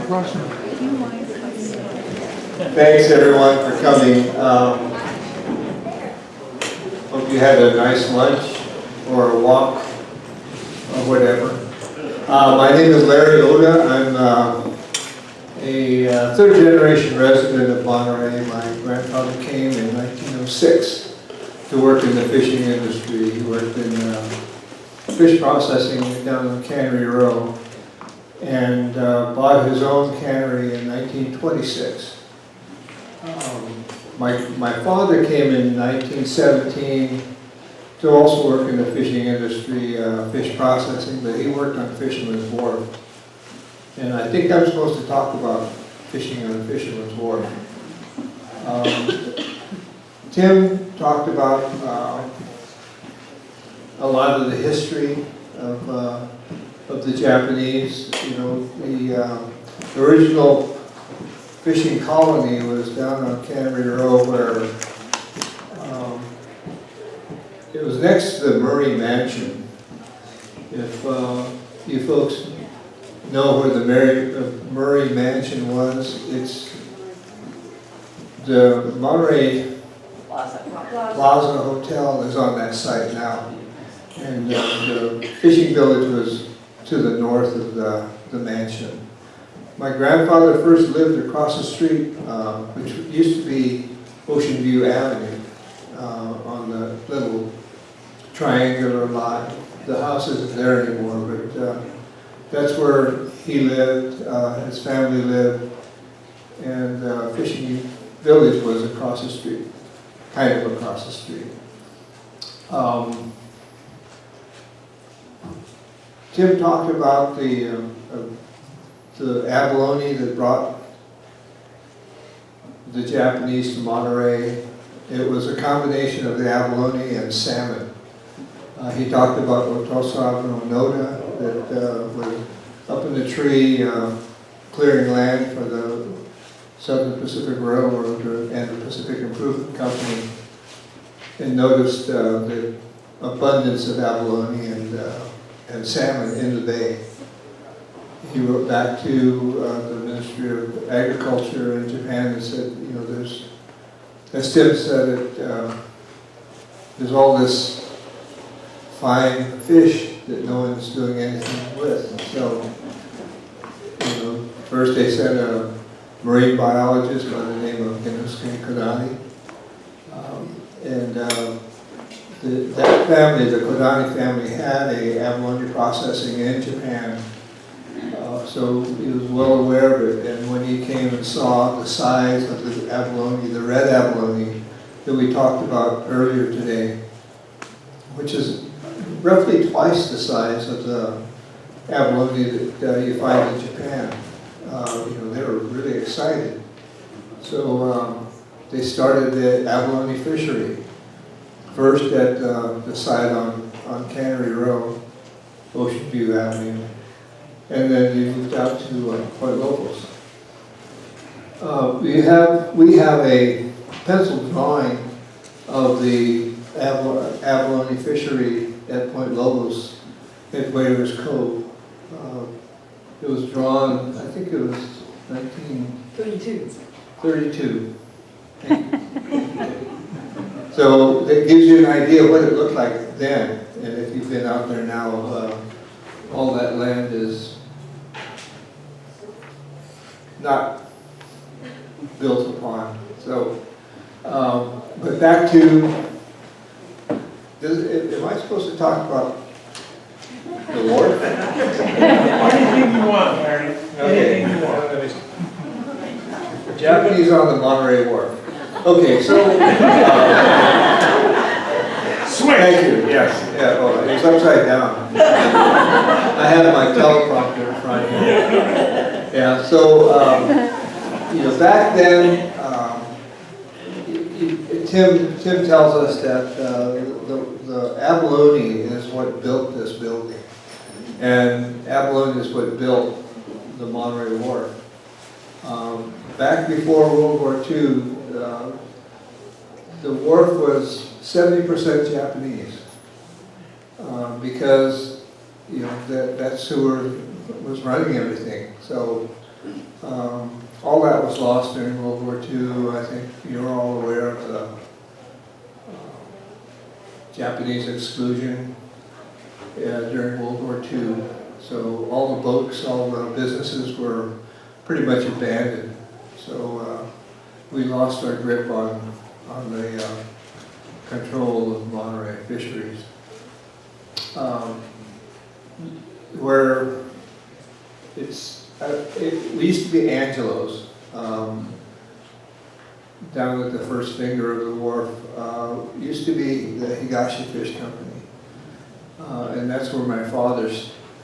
Thanks everyone for coming. Hope you had a nice lunch or a walk or whatever. My name is Larry Oda. I'm a third generation resident of Monterey. My grandfather came in 1906 to work in the fishing industry. He worked in fish processing down on Cannery Row and bought his own cannery in 1926. My father came in 1917 to also work in the fishing industry, fish processing, but he worked on Fisherman's Wharf. And I think I'm supposed to talk about fishing on Fisherman's Wharf. Tim talked about a lot of the history of the Japanese. You know, the original fishing colony was down on Cannery Row, where it was next to the Murray Mansion. If you folks know where the Murray Mansion was, it's the Monterey Plaza Hotel is on that site now. And the fishing village was to the north of the mansion. My grandfather first lived across the street, which used to be Ocean View Avenue, on the little triangular lot. The house isn't there anymore, but that's where he lived, his family lived, and fishing village was across the street, kind of across the street. Tim talked about the abalone that brought the Japanese to Monterey. It was a combination of the abalone and salmon. He talked about Otosa Noda that was up in the tree clearing land for the Southern Pacific Railroad and the Pacific Improvement Company, and noticed the abundance of abalone and salmon in the bay. He wrote back to the Ministry of Agriculture in Japan and said, you know, as Tim said, there's all this fine fish that no one's doing anything with. So, you know, first they sent a marine biologist by the name of Inosuke Kodani. That family, the Kodani family, had a abalone processing in Japan. So he was well aware of it, and when he came and saw the size of the abalone, the red abalone that we talked about earlier today, which is roughly twice the size of the abalone that you find in Japan, you know, they were really excited. So they started the abalone fishery, first at the site on Cannery Row, Ocean View Avenue. And then we moved out to Point Lobos. We have a pencil drawing of the abalone fishery at Point Lobos at Waiters Cove. It was drawn, I think it was 1932. So that gives you an idea of what it looked like then. And if you've been out there now, all that land is not built upon. So, but back to, am I supposed to talk about the wharf? Anything you want, Larry. Okay. Anything you want. Japanese on the Monterey Wharf. Okay, so thank you. Yes. Yeah. Oh, it was upside down. I had my teleprompter in front here. Yeah. So you know, back then, Tim tells us that the abalone is what built this building, and abalone is what built the Monterey Wharf. Back before World War II, the wharf was 70% Japanese, because you know that's who was running everything. So All that was lost during World War II. I think you're all aware of the Japanese exclusion during World War II. So all the boats, all the businesses were pretty much abandoned. So we lost our grip on the control of Monterey fisheries. Where we used to be Angelo's, down at the first finger of the wharf. Used to be the Higashi Fish Company, and that's where my father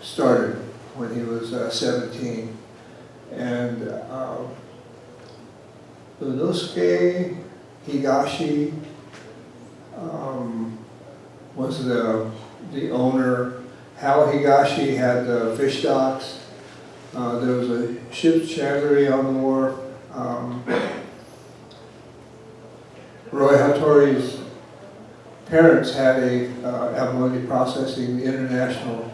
started when he was 17. And Unosuke Higashi was the owner. Hal Higashi had the fish docks. There was a ship's chandlery on the wharf. Roy Hattori's parents had a abalone processing, international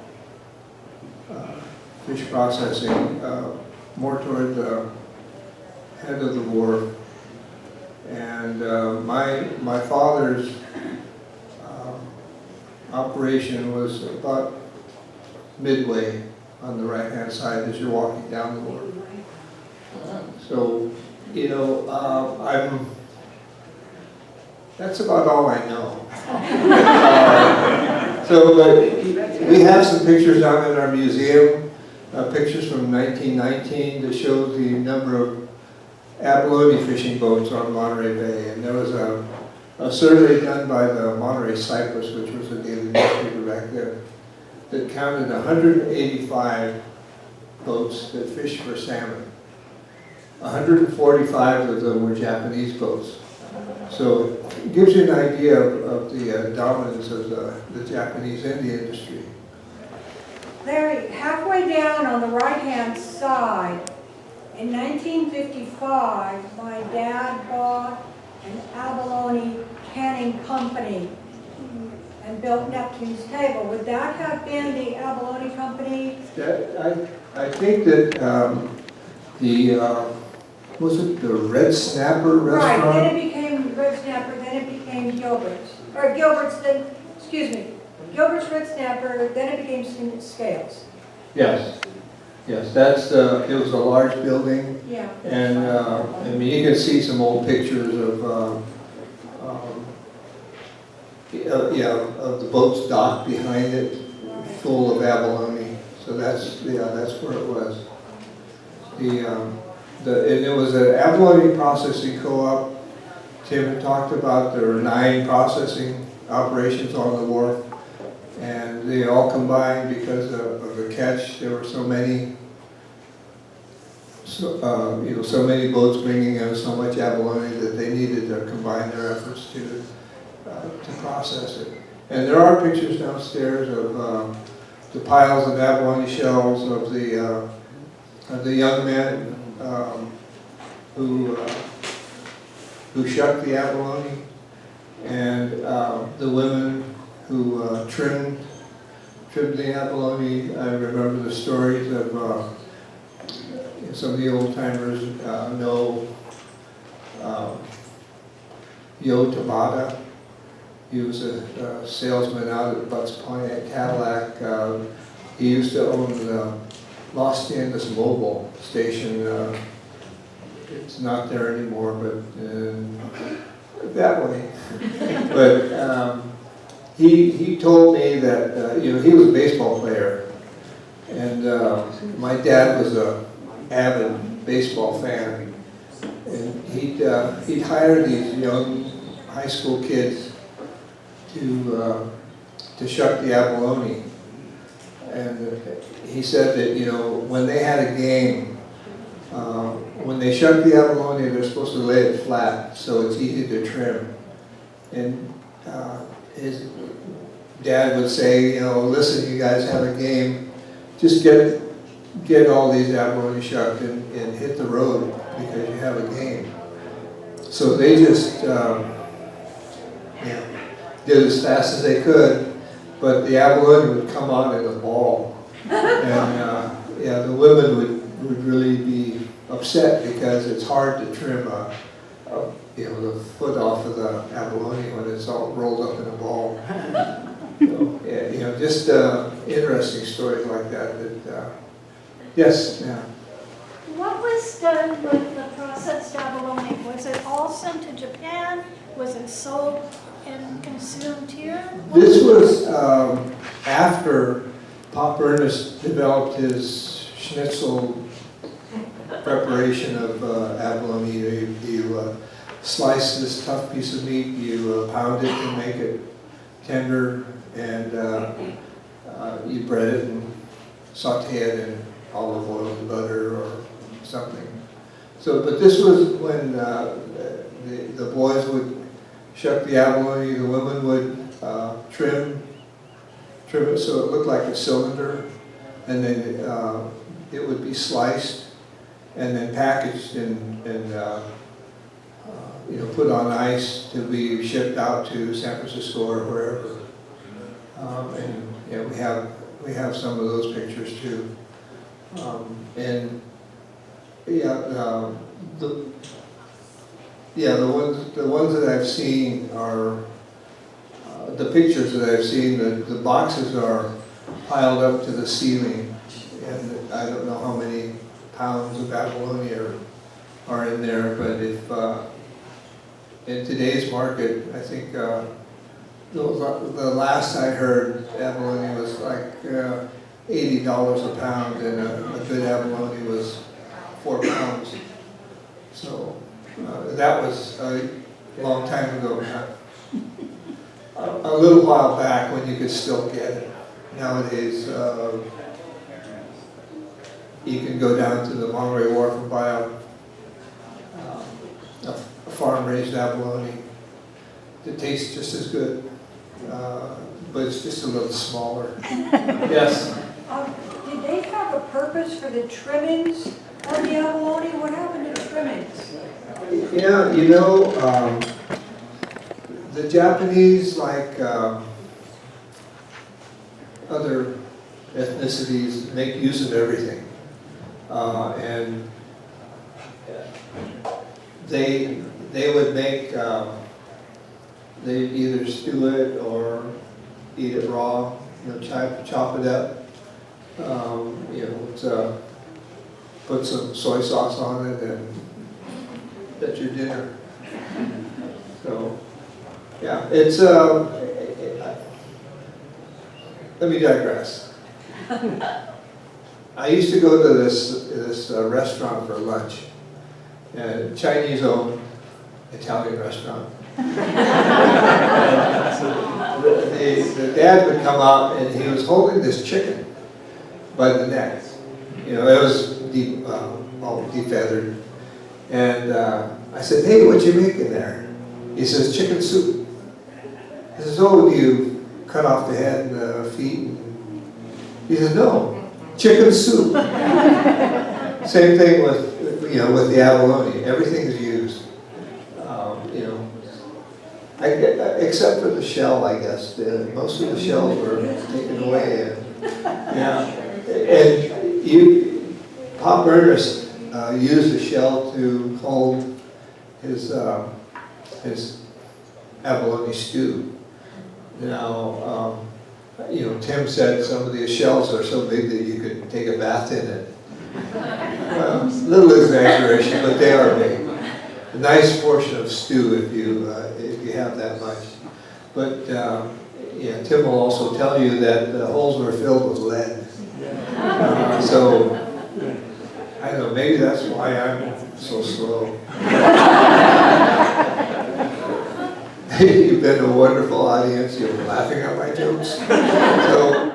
fish processing, more toward the head of the wharf. And my father's operation was about midway on the right-hand side as you're walking down the wharf. So, you know, that's about all I know. But we have some pictures down in our museum, pictures from 1919 that show the number of abalone fishing boats on Monterey Bay. And there was a survey done by the Monterey Cyclist, which was a daily newspaper back then, that counted 185 boats that fished for salmon. 145 of them were Japanese boats. So it gives you an idea of the dominance of the Japanese in the industry. Larry, halfway down on the right-hand side, in 1955, my dad bought an abalone canning company and built Neptune's Table. Would that have been the abalone company? I think that was it the Red Snapper restaurant? Right, then it became Red Snapper, then it became Gilbert's. Or Gilbert's, then, excuse me, Gilbert's Red Snapper, then it became Scales. Yes, that's, it was a large building. Yeah. And, I mean, you can see some old pictures of, of the boat's dock behind it, full of abalone. So that's where it was. And it was an abalone processing co-op. Tim had talked about there were 9 processing operations on the wharf, and they all combined because of the catch. There were so many, so many boats bringing in so much abalone that they needed to combine their efforts to process it. And there are pictures downstairs of the piles of abalone shells of the young men who shucked the abalone, and the women who trimmed the abalone. I remember the stories of some of the old timers know Yo Tabata. He was a salesman out at Butts Point at Cadillac. He used to own the Los Angeles Mobile station. It's not there anymore, but that way. But he told me that he was a baseball player, and my dad was a avid baseball fan, and he'd hire these young high school kids to shuck the abalone. And he said that, when they had a game, when they shuck the abalone, they're supposed to lay it flat so it's easy to trim. And his dad would say, listen, you guys have a game, just get all these abalone shucked and hit the road because you have a game. So they just did as fast as they could, but the abalone would come out in a ball. And the women would really be upset because it's hard to trim the foot off of the abalone when it's all rolled up in a ball. So, yeah, just interesting stories like that. Yes, yeah. What was done with the processed abalone? Was it all sent to Japan? Was it sold and consumed here? This was after Pop Ernest developed his schnitzel preparation of abalone. You slice this tough piece of meat, you pound it to make it tender, and you bread it and saute it in olive oil and butter or something. So, but this was when the boys would shuck the abalone, the women would trim it so it looked like a cylinder, and then it would be sliced and then packaged and put on ice to be shipped out to San Francisco or wherever. And we have some of those pictures too. The ones that I've seen are the pictures that I've seen. The boxes are piled up to the ceiling, and I don't know how many pounds of abalone are in there. But if in today's market, I think the last I heard, abalone was like $80 a pound, and a good abalone was 4 pounds. So that was a long time ago. A little while back when you could still get it. Nowadays, you can go down to the Monterey Wharf and buy a farm-raised abalone. It tastes just as good, but it's just a little smaller. Yes? Did they have a purpose for the trimmings of the abalone? What happened to the trimmings? Yeah, the Japanese, like other ethnicities, make use of everything. And they would make, they'd either stew it or eat it raw, chop it up. Put some soy sauce on it, and that's your dinner. So, yeah, it's, let me digress. I used to go to this restaurant for lunch, and Chinese-owned Italian restaurant. The dad would come out, and he was holding this chicken by the neck. It was all defeathered. And I said, "Hey, what you making there?" He says, "Chicken soup." He says, "Oh, do you cut off the head and the feet?" He says, "No, chicken soup." Same thing with with the abalone. Everything's used. Except for the shell, I guess. Most of the shells were taken away. And Pop Ernest used the shell to hold his abalone stew. Now, Tim said some of these shells are so big that you could take a bath in it. Well, a little exaggeration, but they are big. A nice portion of stew if you have that much. But Tim will also tell you that the holes were filled with lead. So I don't know, maybe that's why I'm so slow. You've been a wonderful audience. You're laughing at my jokes. So